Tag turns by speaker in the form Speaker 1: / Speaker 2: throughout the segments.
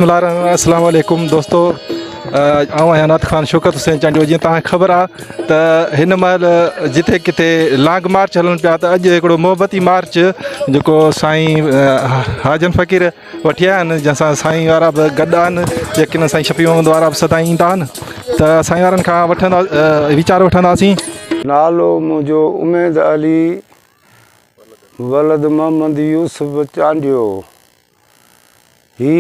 Speaker 1: अस्सलाम वालेकुम दोस्तों, आऊं आहियां अनाथ ख़ान शौकत हुसैन चांडियो। जीअं तव्हांखे ख़बर आहे त हिन महिल जिथे किथे लॉन्ग मार्च हलनि पिया, त अॼु हिकिड़ो मोहबती मार्च जेको साईं हाजन फ़क़ीर वठी आया आहिनि, जंहिंसां साईं वारा बि गॾु आहिनि, यकीन साईं शफ़ी मोहम्मद वारा बि सदाईं ईंदा आहिनि। त साईं वारनि खां वीचार वठंदासीं।
Speaker 2: नालो मुंहिंजो उमेद अली वलद मोहम्मद यूसुफ चांडियो। ही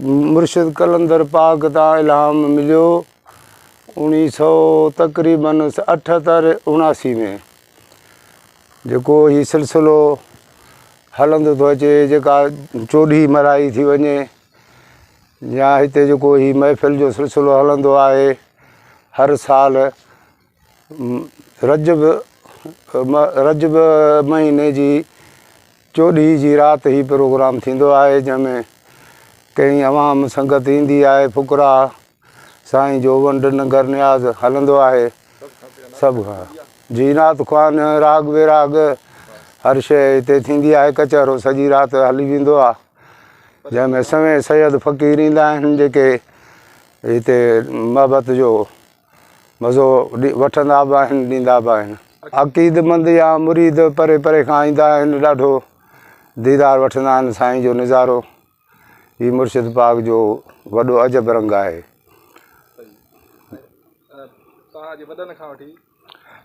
Speaker 2: मुर्शिद कलंदर पाक तां इल्हाम मिलियो 1900 तक़रीबन 78-79 में। जेको ही सिलसिलो हलंदो थो अचे, जेका चोॾही मराई थी वञे, या हिते जेको ही महफ़िल जो सिलसिलो हलंदो आहे, हर साल रजब महीने जी 14 जी राति ही प्रोग्राम थींदो आहे, जंहिंमें कई अवाम संगत ईंदी आहे। फुकरा साईं जो वंड नगर न्याज़ हलंदो आहे सभु। जी नात ख़्वान राग बेराग हर शइ हिते थींदी आहे। कचहरो सॼी राति हली वेंदो आहे, जंहिंमें सवें सैयद फ़क़ीर ईंदा आहिनि, जेके हिते मोहबत जो मज़ो वठंदा बि आहिनि, ॾींदा बि आहिनि। अक़ीदमंद या मुरीद परे परे खां ईंदा आहिनि, ॾाढो दीदार वठंदा आहिनि साईं जो नज़ारो। ही मुर्शिद पाक जो वॾो अजब रंग आहे।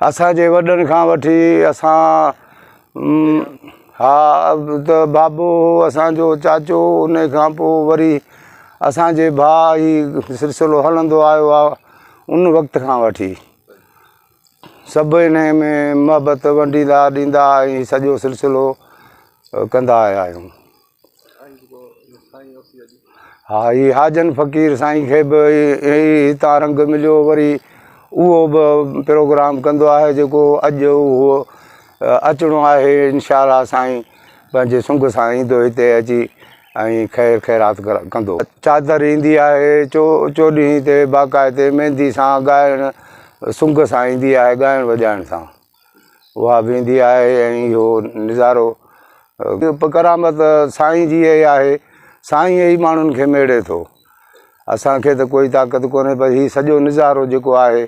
Speaker 2: असांजे वॾनि खां वठी असां हा त बाबो असांजो चाचो, उन खां पोइ वरी असांजे भाउ, ही सिलसिलो हलंदो आयो आहे उन वक़्त खां वठी। सभु इन में मोहबत वंडींदा ॾींदा ऐं सॼो सिलसिलो कंदा आया आहियूं। हा, ही हाजन फ़क़ीर साईं खे बि हितां रंग मिलियो, वरी उहो बि प्रोग्राम कंदो आहे, जेको अॼु उहो अचिणो आहे। इंशाअल्लाह साईं पंहिंजे सुंग सां ईंदो हिते अची ऐं ख़ैर ख़ैरात कंदो। चादर ईंदी आहे चोॾहीं ते बाक़ाइदे मेहंदी सां ॻाइण, सुंग सां ईंदी आहे, ॻाइण वॼाइण सां उहा बि ईंदी आहे। ऐं इहो नज़ारो करामत साईं जी आहे, साईं ई माण्हुनि खे मेड़े थो। असांखे त कोई ताक़त कोन्हे, पर हीउ सॼो नज़ारो जेको आहे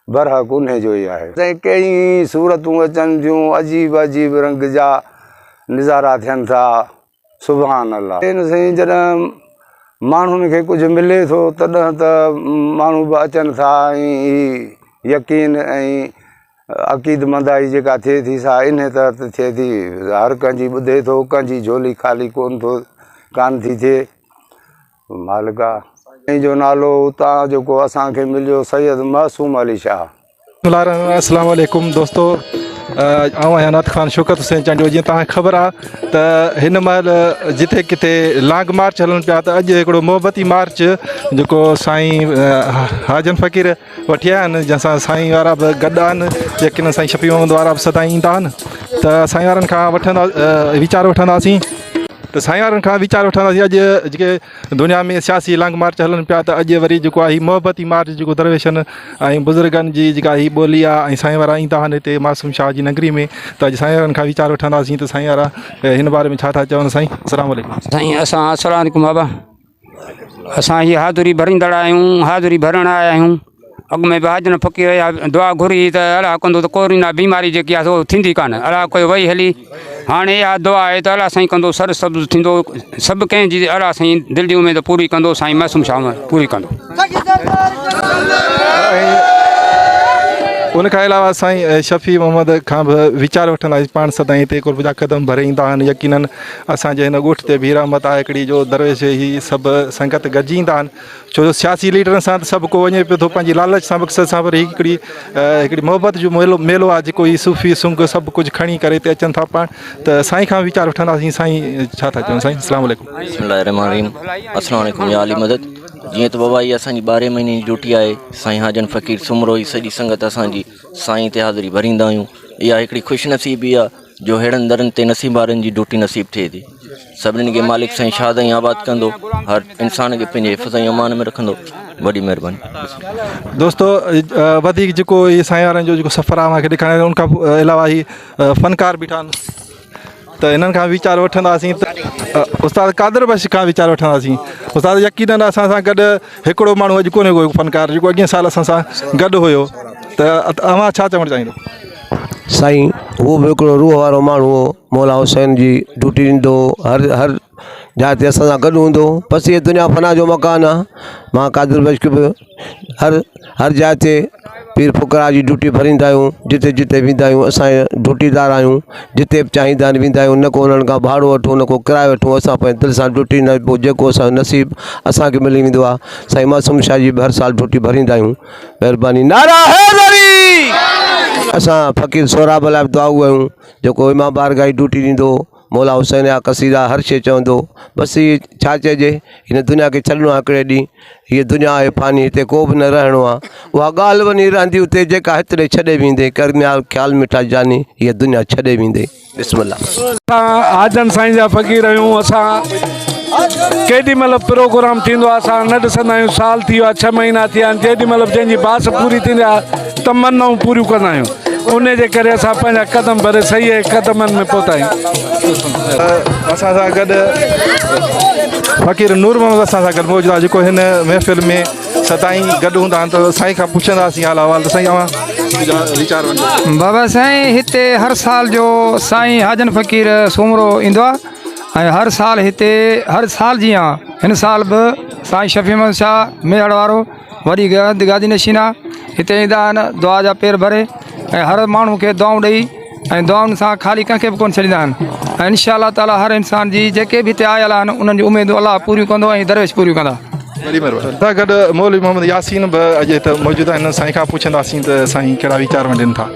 Speaker 2: बरहक़ उन जो ई आहे। कई सूरतूं अचनि थियूं, अजीब अजीब रंग जा नज़ारा थियनि था। सुभान अल्लाह। साईं जॾहिं माण्हुनि खे कुझु मिले थो, तॾहिं त माण्हू बि अचनि था। ऐं यकीन ऐं अक़ीदमंदाई जेका थिए थी, सा इन तरह थिए थी। हर कंहिंजी ॿुधे थो, कंहिंजी झोली ख़ाली कान थी थिए। मालिका साईं जो नालो उतां जेको असांखे मिलियो, सैयद मासूम अली शाह।
Speaker 1: अस्सलाम वालेकुम दोस्तों, आऊं आहियां अनाथ ख़ान शौकत हुसैन चांडियो। जीअं तव्हांखे ख़बर आहे त हिन महिल जिथे किथे लॉन्ग मार्च हलनि पिया, त अॼु हिकिड़ो मोहबती मार्च जेको साईं हाजन फ़क़ीर वठी आया आहिनि, जंहिंसां साईं वारा बि गॾु आहिनि, यकीन साईं शफ़ी मोहम्मद वारा बि सदाईं ईंदा आहिनि। त साईं वारनि खां वीचार वठंदासीं। त साईं वारनि खां वीचार वठंदासीं। अॼु जेके दुनिया में सियासी लॉन्ग मार्च हलनि पिया, त अॼु वरी जेको आहे हीउ मोहबती मार्च जेको दरवेशनि ऐं बुज़ुर्गनि जी जेका हीअ ॿोली आहे, ऐं साईं वारा ईंदा आहिनि हिते मासूम शाह जी नगरी में। त अॼु साईं वारनि खां वीचार वठंदासीं त साईं वारा हिन बारे में छा था चवनि। साईं अस्सलाम वालेकुम।
Speaker 3: साईं अस्सलाम वालेकुम बाबा। असां हीअ हाज़ुरी भरींदड़ आहियूं, हाज़ुरी भरण आया आहियूं। अॻु में बि हाजन फ़क़ीर या दुआ घुरी त अलाह कंदो त कोरोना बीमारी जेकी आहे उहो थींदी कान, अलाह कोई वई हली। हाणे इहा दुआ आहे त अलाह साईं कंदो, सर सब्ज़ थींदो। सभु कंहिंजी अलाह साईं दिलि जी उमेद पूरी कंदो, साईं मासूम शाह पूरी कंदो।
Speaker 1: उनखां अलावा साईं शफ़ी मोहम्मद खां बि वीचार वठंदासीं। पाण सदाईं हिते क़ुर्ब जा क़दम भरे ईंदा आहिनि। यकीननि असांजे हिन ॻोठ ते भी रहमत आहे हिकिड़ी, जो दरवेश ही सभु संगत गॾिजी ईंदा आहिनि। छो जो सियासी लीडरनि सां त सभु को वञे पियो थो पंहिंजी लालच सां, मक़सद सां, पर हिकिड़ी मोहबत जो मेलो आहे, जेको ही सूफ़ी सुंग सभु कुझु खणी करे हिते अचनि था पाण। त साईं खां वीचार वठंदासीं। साईं छा था चवनि। साईं अस्सलाम वालेकुम।
Speaker 4: अस्सलाम वालेकुम या अली मदद। जीअं त बाबा इहा असांजी 12 महीने जी ड्यूटी आहे। साईं हाजन फ़क़ीर सुमरो ई सॼी संगत असांजी साईं ते हाज़िरी भरींदा आहियूं। इहा हिकिड़ी ख़ुशनसीबी आहे जो अहिड़नि दरनि ते नसीब वारनि जी ड्यूटी नसीब थिए थी। सभिनीनि खे मालिक साईं शादाई आबाद कंदो, हर इंसान खे पंहिंजे हिफ़्ज़ ऐं अमान में रखंदो। वॾी महिरबानी
Speaker 1: दोस्तों। वधीक जेको इहे साईं वारनि जो जेको सफ़र आहे मूंखे ॾेखारियो, उनखां अलावा ही फ़नकार बीठा आहिनि। त इन्हनि खां वीचार वठंदासीं त उस्ताद कादर बख़्श खां वीचार वठंदासीं। उस्ताद यकीनन असां सां गॾु हिकिड़ो माण्हू अॼु कोन्हे को फ़नकार जेको अॻिए साल असां सां गॾु हुयो, त तव्हां छा चवणु चाहींदो?
Speaker 5: साईं उहो बि हिकिड़ो रूह वारो माण्हू हो, मौला हुसैन जी ड्यूटी ॾींदो, हर जाइ ते असां सां गॾु हूंदो। बसि इहा दुनिया फना जो मकान आहे। मां कादिर बख़्श बि हर जाइ ते पीर फुकरा जी ड्यूटी भरींदा आहियूं, जिते जिते वेंदा आहियूं असां ड्यूटीदार आहियूं। जिते बि चाहींदा आहिनि वेंदा आहियूं, न को उन्हनि खां भाड़ो वठूं, न को किरायो वठूं, असां पंहिंजे दिलि सां ड्यूटी न, पोइ जेको असांजो नसीबु असांखे मिली वेंदो आहे। साईं मासूम शाह जी बि हर साल ड्यूटी भरींदा आहियूं। महिरबानी नारा हैदरी। असां फ़क़ीर सोराब लाइ बि दुआऊं आहियूं, जेको इमाम बारगाह जी ड्यूटी ॾींदो, मौला हुसैन जा क़सीदा हर शइ चवंदो। बसि इहे छा चइजे, हिन दुनिया खे छॾिणो आहे हिकिड़े ॾींहुं। हीअ दुनिया आहे फानी, हिते को बि न रहणो आहे। उहा ॻाल्हि वञी रहंदी उते जेका हिते छॾे वेंदे, करम्याल ख़्याल मिठा जानी, हीअ दुनिया छॾे वेंदे। बिस्मिल्लाह।
Speaker 6: असां हाजन साईं जा फ़क़ीर आहियूं। असां केॾी महिल प्रोग्राम थींदो आहे असां न ॾिसंदा आहियूं। साल थी वियो आहे, 6 महीना थी विया आहिनि। जेॾी महिल जंहिंजी बास पूरी थींदी आहे तमन्नाऊं पूरियूं कंदा आहियूं। उन जे करे असां पंहिंजा क़दम भरे सही क़दमनि में पहुता आहियूं।
Speaker 1: असां सां गॾु फ़क़ीर नूर मोहम्मद असां सां गॾु मौजूदु आहे, जेको हिन महफ़िल में सदाईं गॾु हूंदा आहिनि। त साईं खां पुछंदासीं हाल अहिवाल। त साईं तव्हां वीचार वञो।
Speaker 3: बाबा साईं हिते हर साल जो साईं हाजन फ़क़ीर सूमरो ईंदो आहे ऐं हर साल हिते हर साल जीअं हिन साल बि साईं शफ़ी अहमद शाह मेहड़ वारो वॾी गादी नशीन आहे, हिते ईंदा आहिनि दुआ जा पेर भरे ऐं हर माण्हू खे दुआऊं ॾेई ऐं दुआउनि सां ख़ाली कंहिंखे बि कोन छॾींदा आहिनि। ऐं इंशा अल्लाह ताला हर इंसान जी जेके बि हिते आयल आहिनि उन्हनि जी उमेदूं अलाह पूरियूं कंदो ऐं दरवेश पूरियूं कंदा।
Speaker 1: वॾी महिरबानी। सां गॾु मौलवी मोहम्मद यासीन बि अॼु हिते मौजूदु आहिनि। साईं खां पुछंदासीं त साईं कहिड़ा वीचार वञनि था।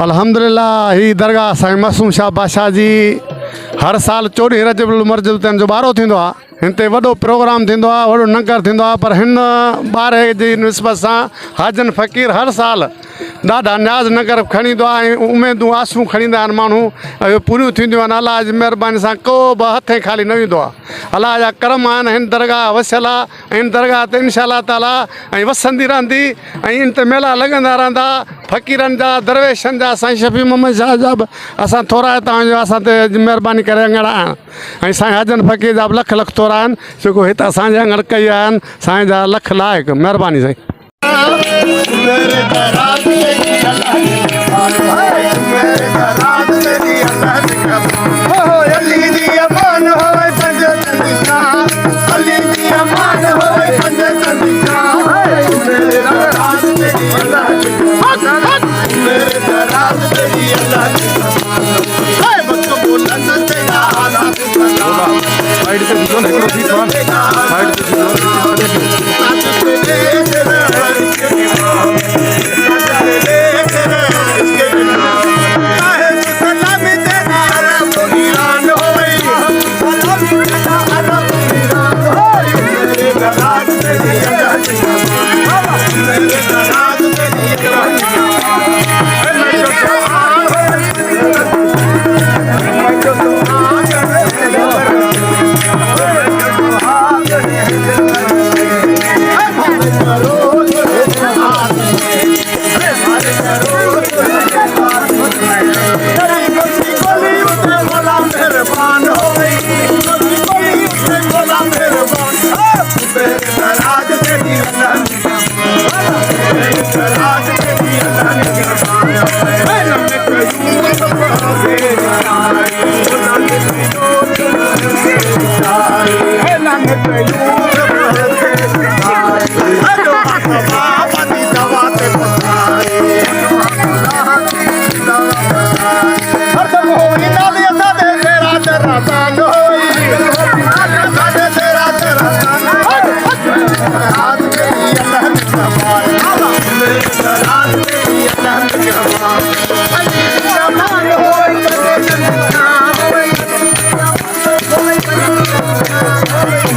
Speaker 7: अल्हम्दुलिल्लाह। ही दरगाह साईं मासूम शाह बादशाह जी हर साल 14 रजबुल मर्जब जो ॿारो थींदो आहे। हिन ते वॾो प्रोग्राम थींदो आहे, वॾो नंगर थींदो आहे। पर हिन ॿारे जी निस्बत सां हाजन फ़क़ीर हर साल ॾाढा न्याज़ नगर खणी ईंदो आहे ऐं उमेदूं आसूं खणी ईंदा आहिनि माण्हू ऐं इहे पूरियूं थींदियूं आहिनि। अलाह जी महिरबानी सां को बि हथे ख़ाली न वेंदो आहे। अलाह जा करम आहिनि। हिन दरगाह वसियल आहे। हिन दरगाह ते इंशा अल्लाह ताला ऐं वसंदी रहंदी ऐं इन ते मेला लॻंदा रहंदा। फ़क़ीरनि जा, दरवेशनि जा, साईं शफ़ी मोहम्मद शाह जा बि असां थोरा हितां असां ते महिरबानी करे अंगड़ा आहिनि ऐं साईं हाजन फ़क़ीर जा बि लख लख थोरा आहिनि, जेको हिते असांजे अंगड़ कई आहिनि। साईं जा लख लाइक़ु। महिरबानी साईं।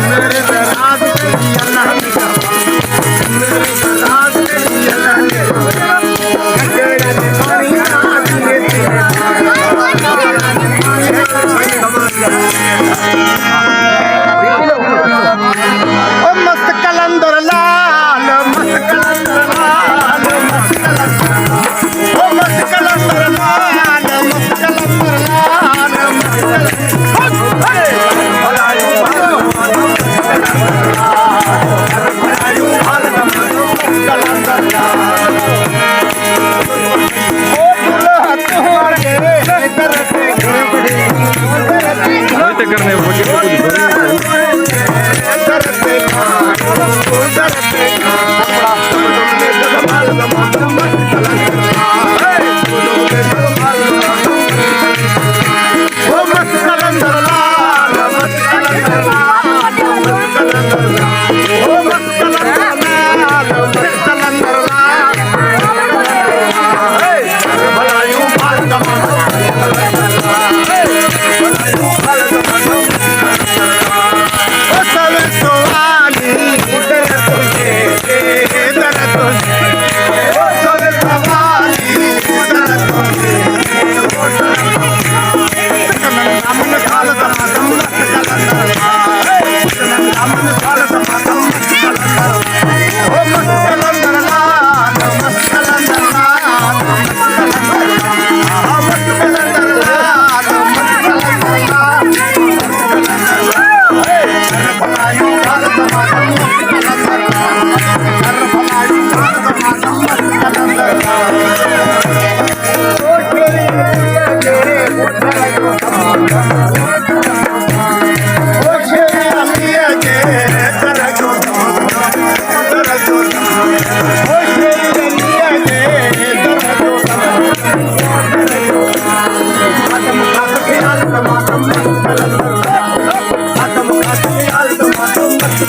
Speaker 8: मेरे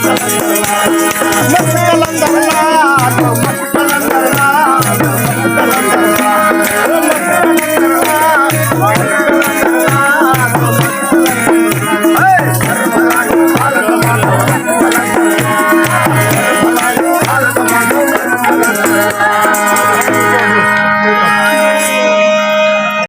Speaker 8: Thank you.